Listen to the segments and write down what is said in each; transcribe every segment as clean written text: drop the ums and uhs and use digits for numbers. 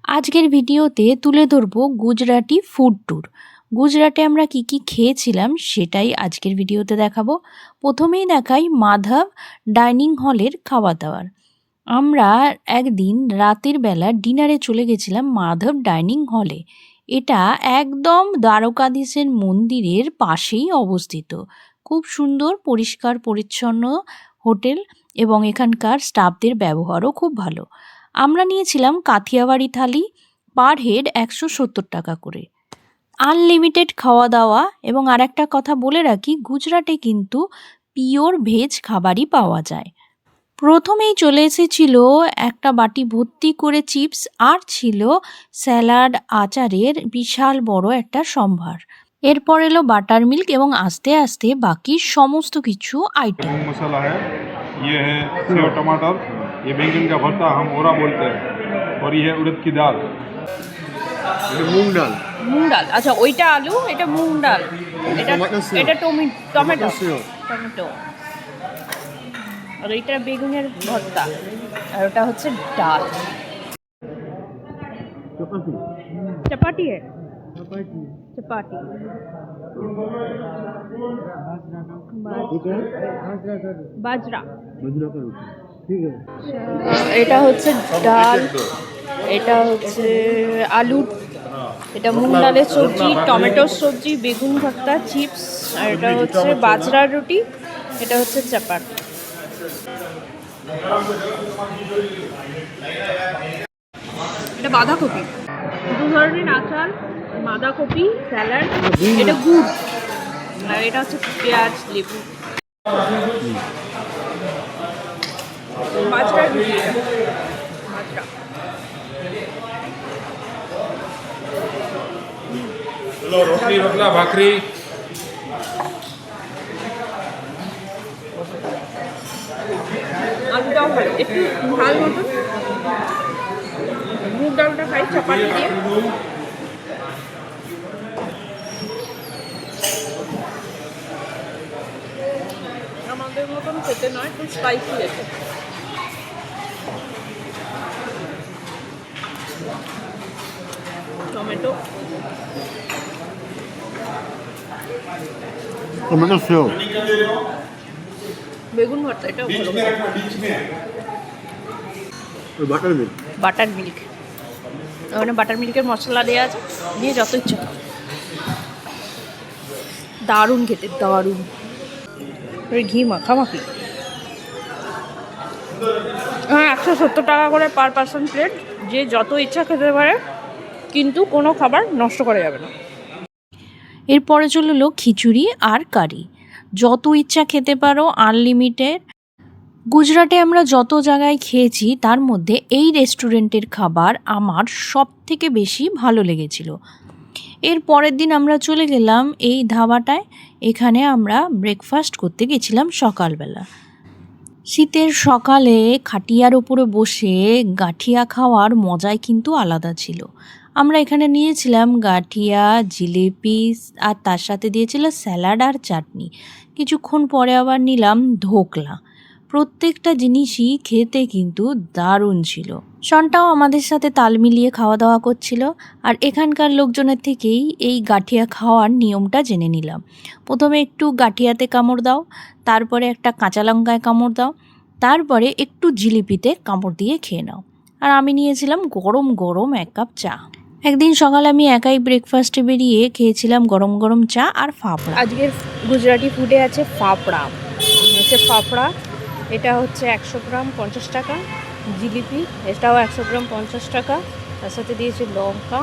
আজকের ভিডিওতে তুলে ধরবো গুজরাটি ফুড ট্যুর। গুজরাটে আমরা কি কি খেয়েছিলাম সেটাই আজকের ভিডিওতে দেখাবো। প্রথমেই দেখাই মাধব ডাইনিং হলের খাওয়া দাওয়ার। আমরা একদিন রাতের বেলা ডিনারে চলে গেছিলাম মাধব ডাইনিং হলে। এটা একদম দ্বারকাধীশের মন্দিরের পাশেই অবস্থিত। খুব সুন্দর পরিষ্কার পরিচ্ছন্ন হোটেল এবং এখানকার স্টাফদের ব্যবহারও খুব ভালো। আমরা নিয়েছিলাম কাথিয়াবাড়ি থালি, পার হেড 170 টাকা করে। আনলিমিটেড খাওয়া দাওয়া। এবং আর একটা কথা বলে রাখি, গুজরাটে কিন্তু পিওর ভেজ খাবারই পাওয়া যায়। প্রথমেই চলে এসেছিল একটা বাটি ভর্তি করে চিপস, আর ছিল স্যালাড, আচারের বিশাল বড় একটা সম্ভার। এরপর এলো বাটার মিল্ক এবং আস্তে আস্তে বাকি সমস্ত কিছু আইটেম। मसाला है, ये है सेव टमाटर, ये बैंगन का भरता हम ओरा बोलते हैं, और ये है उड़द की दाल, ये मूंग दाल, মুগ ডাল, আচ্ছা ওইটা আলু, এটা মুগ ডাল, এটা এটা টমেটো টমেটো, আর এটা বেগুনের ভর্তা, আর ওটা হচ্ছে ডাল। চাপাটি চাপাটি বাজরা। এটা হচ্ছে ডাল, এটা হচ্ছে আলু, এটা মুগ ডালের সবজি, টমেটোর সবজি, বেগুন ভর্তা, চিপস, আর এটা হচ্ছে বাজরার রুটি, এটা হচ্ছে চাপাটি। এটা বাঁধাকপি, দু ধরনের আচার, বাঁধাকপি, স্যালাড, এটা গুড়, আর এটা হচ্ছে পেঁয়াজ, লেবু। বাজরার রুটি, বাজরা। रोटली रोटला भाकरी, আলুটাও ভালো, একটু ঝাল মতন। মুগ ডালটা খাই চাপাতি দিয়ে। আমাদের মতন খেতে নয়, একটু স্পাইসি আছে। টমেটো, टमाटो सेव, বেগুন ভর্তা, এটাও ভালো। বাটার মিল্ক, বাটার মিল্ক, ওখানে বাটার মিল্কের মশলা দেওয়া আছে, দিয়ে যত ইচ্ছা। দারুণ খেতে, দারুণ। ঘি মাখামাখি। হ্যাঁ, 170 টাকা করে পার পার্সন প্লেট, যে যত ইচ্ছা খেতে পারে, কিন্তু কোনো খাবার নষ্ট করা যাবে না। এরপরে চললো খিচুড়ি আর কারি, যত ইচ্ছা খেতে পারো, আনলিমিটেড। গুজরাটে আমরা যত জায়গায় খেয়েছি তার মধ্যে এই রেস্টুরেন্টের খাবার আমার সব থেকে বেশি ভালো লেগেছিল। এর পরের দিন আমরা চলে গেলাম এই ধাবাটায়। এখানে আমরা ব্রেকফাস্ট করতে গেছিলাম সকালবেলা। শীতের সকালে খাটিয়ার উপরে বসে গাঠিয়া খাওয়ার মজাই কিন্তু আলাদা ছিল। আমরা এখানে নিয়েছিলাম গাঠিয়া, জিলিপি, আর তার সাথে দিয়েছিল স্যালাড আর চাটনি। কিছুক্ষণ পরে আবার নিলাম ধোকলা। প্রত্যেকটা জিনিসই খেতে কিন্তু দারুণ ছিল। শনটাও আমাদের সাথে তাল মিলিয়ে খাওয়া দাওয়া করছিল। আর এখানকার লোকজনের থেকেই এই গাঠিয়া খাওয়ার নিয়মটা জেনে নিলাম। প্রথমে একটু গাঠিয়াতে কামড় দাও, তারপরে একটা কাঁচা লঙ্কায় কামড় দাও, তারপরে একটু জিলিপিতে কামড় দিয়ে খেয়ে নাও। আর আমি নিয়েছিলাম গরম গরম 1 কাপ চা। একদিন সকালে আমি একাই ব্রেকফাস্টে বেরিয়ে খেয়েছিলাম গরম গরম চা আর ফাফড়া। আজকের গুজরাটি ফুডে আছে ফাফড়া, ফাফড়া, এটা হচ্ছে 100 গ্রাম 50 টাকা। জিলিপি, এটাও 100 গ্রাম 50 টাকা। তার সাথে দিয়েছে লঙ্কা,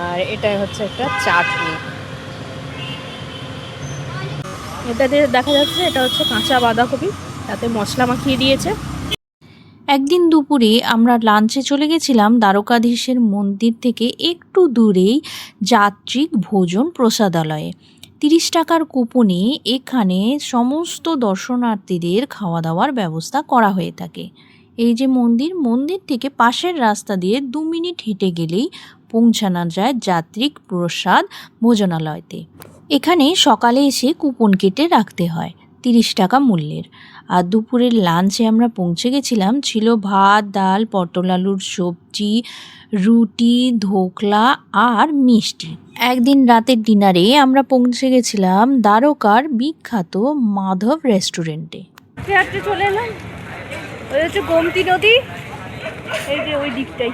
আর এটা হচ্ছে একটা চাটনি। এটাতে দেখা যাচ্ছে এটা হচ্ছে কাঁচা বাঁধাকপি, তাতে মশলা মাখিয়ে দিয়েছে। একদিন দুপুরে আমরা লাঞ্চে চলে গেছিলাম দ্বারকাধীশের মন্দির থেকে একটু দূরেই যাত্রিক ভোজন প্রসাদালয়ে। 30 টাকার কুপনে এখানে সমস্ত দর্শনার্থীদের খাওয়া দাওয়ার ব্যবস্থা করা হয়ে থাকে। এই যে মন্দির থেকে পাশের রাস্তা দিয়ে 2 মিনিট হেঁটে গেলেই পৌঁছানো যায় যাত্রিক প্রসাদ ভোজনালয়তে। এখানে সকালে এসে কুপন কেটে রাখতে হয় 30 টাকা মূল্যের। আর দুপুরের লাঞ্চে আমরা পৌঁছে গেছিলাম, ছিল ভাত, ডাল, পটল আলুর সবজি, রুটি, ধোকলা আর মিষ্টি। একদিন রাতের ডিনারে আমরা পৌঁছে গেছিলাম দ্বারকার বিখ্যাত মাধব রেস্টুরেন্টে। হাঁটতে চলে এলাম, ওই হচ্ছে গোমতী নদী, এই যে ওই দিকটাই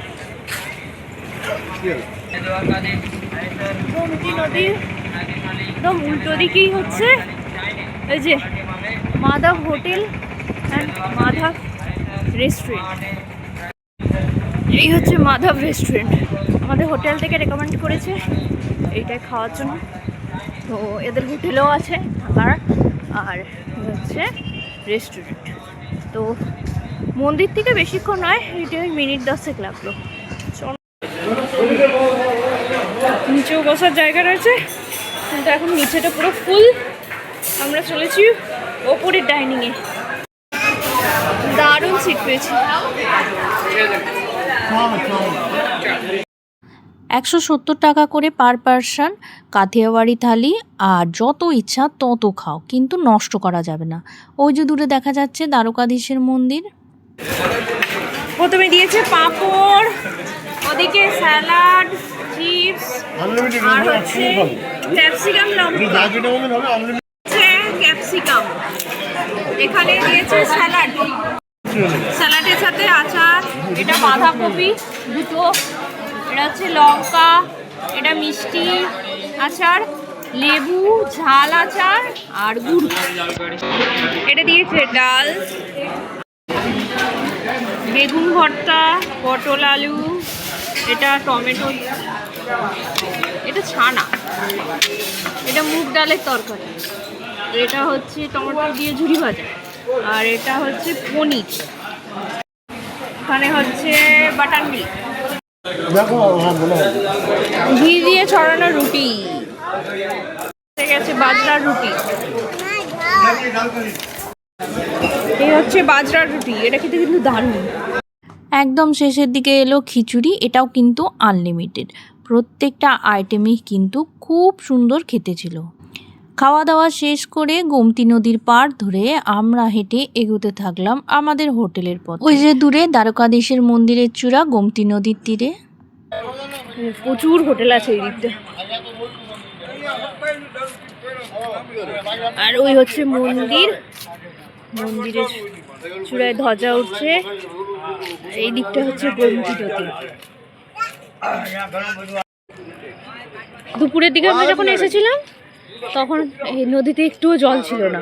গোমতী নদী, একদম উল্টো দিকেই হচ্ছে এই যে Madhav hotel and Madhav restaurant. এই হচ্ছে মাধব রেস্টুরেন্ট, আমাদের হোটেল থেকে রেকমেন্ড করেছে এইটাই খাওয়ার জন্য। তো এদের হোটেলও আছে থাকার, আর হচ্ছে রেস্টুরেন্ট। তো মন্দির থেকে বেশিক্ষণ নয়, এটা মিনিট 10 লাগলো। নিচেও বসার জায়গা রয়েছে, কিন্তু এখন নিচেটা পুরো ফুল। আমরা চলেছি ওপরের ডাইনিংয়ে, দারুণ সিট পেয়েছি। 170 টাকা করে পার পারসন কাথিয়াওয়াড়ি থালি, আর যত ইচ্ছা তত খাও, কিন্তু নষ্ট করা যাবে না। ওই যে দূরে দেখা যাচ্ছে দ্বারকাধীশের মন্দির। প্রথমে দিয়েছে পাঁপড়, ওদিকে স্যালাড, চিপস, আর হচ্ছে ক্যাপসিকাম লঙ্কা, ক্যাপসিকাম। এখানে দিয়েছে স্যালাড, স্যালাডের সাথে আচার, এটা বাঁধাকপি দুটো, এটা হচ্ছে লঙ্কা, এটা মিষ্টি আচার, লেবু, ঝাল আচার আর গুড়। এটা দিয়েছে ডাল, বেগুন ভর্তা, পটল আলু, এটা টমেটো, এটা ছানা, এটা মুগ ডালের তরকারি, এটা হচ্ছে টমেটো দিয়ে ঝুরি ভাজা, আর এটা হচ্ছে পনির, এখানে হচ্ছে বাটার মিল্ক, ঘি দিয়ে ছড়ানো রুটি, গেছে বাজরার রুটি, এই হচ্ছে বাজরার রুটি, এটা খেতে কিন্তু দারুণ। একদম শেষের দিকে এলো খিচুড়ি, এটাও কিন্তু আনলিমিটেড, প্রত্যেকটা আইটেমই কিন্তু খুব সুন্দর খেতে ছিল। খাওয়া দাওয়া শেষ করে গোমতী নদীর পাড় ধরে আমরা হেঁটে এগোতে থাকলাম আমাদের হোটেলের পথে। ওই যে দূরে দ্বারকাধীশের মন্দিরের চূড়া গোমতী নদীর তীরে। প্রচুর হোটেল আছে এই দিকটা, আর ওই হচ্ছে মন্দির, মন্দিরের চূড়ায় ধ্বজা উঠছে। এই দিকটা হচ্ছে গোমতী নদী। দুপুরের দিকে আমরা যখন এসেছিলাম তখন এই নদীতে একটুও জল ছিল না,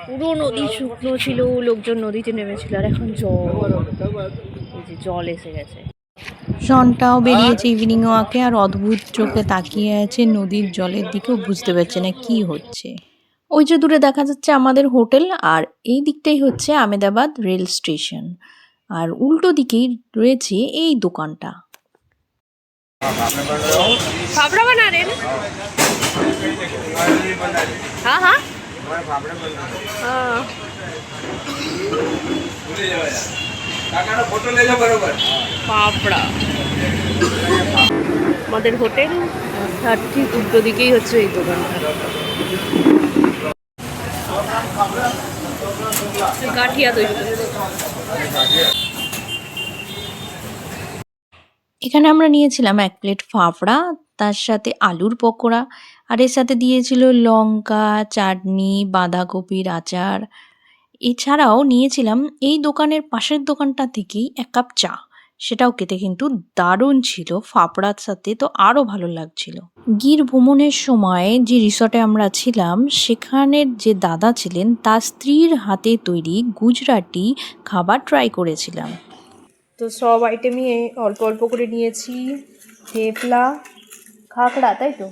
পুরো নদী শুকনো ছিল, লোকজন নদীতে নেমেছিল, আর এখন জল, এই যে জল এসে গেছে। শনটাও বেরিয়েছে ইভিনিং ওয়াকে, আর অদ্ভুত চোখে তাকিয়ে আছে নদীর জলের দিকেও, বুঝতে পারছে না কি হচ্ছে। ওই যে দূরে দেখা যাচ্ছে আমাদের হোটেল, আর এই দিকটাই হচ্ছে আহমেদাবাদ রেল স্টেশন, আর উল্টো দিকেই রয়েছে এই দোকানটা। ফাফড়া বানা রে? হ্যাঁ হ্যাঁ, ফাফড়া আমাদের হোটেল, তার ঠিক উল্টো দিকেই হচ্ছে এই দোকানটা। গাঠিয়া তৈরি। এখানে আমরা নিয়েছিলাম 1 প্লেট ফাফড়া, তার সাথে আলুর পকোড়া, আর এর সাথে দিয়েছিল লঙ্কা, চাটনি, বাঁধাকপির আচার। এছাড়াও নিয়েছিলাম এই দোকানের পাশের দোকানটা থেকেই 1 কাপ চা, সেটাও খেতে কিন্তু দারুণ ছিল, ফাফড়ার সাথে তো আরও ভালো লাগছিল। গির ভ্রমণের সময় যে রিসর্টে আমরা ছিলাম, সেখানের যে দাদা ছিলেন তার স্ত্রীর হাতে তৈরি গুজরাটি খাবার ট্রাই করেছিলাম। তো সব আইটেমই অল্প অল্প করে নিয়েছি। থেপলা, খাকড়া, তাই তো?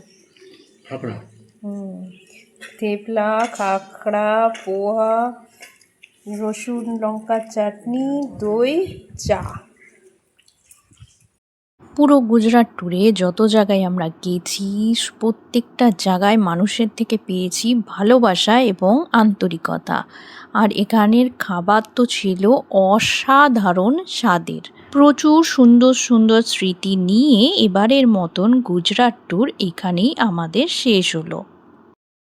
থেপলা, খাকড়া, পোহা, রসুন লঙ্কার চাটনি, দই, চা। পুরো গুজরাট ট্যুরে যত জায়গায় আমরা গেছি, প্রত্যেকটা জায়গায় মানুষের থেকে পেয়েছি ভালোবাসা এবং আন্তরিকতা, আর এখানের খাবার তো ছিল অসাধারণ স্বাদের। প্রচুর সুন্দর সুন্দর স্মৃতি নিয়ে এবারের মতন গুজরাট ট্যুর এখানেই আমাদের শেষ হলো।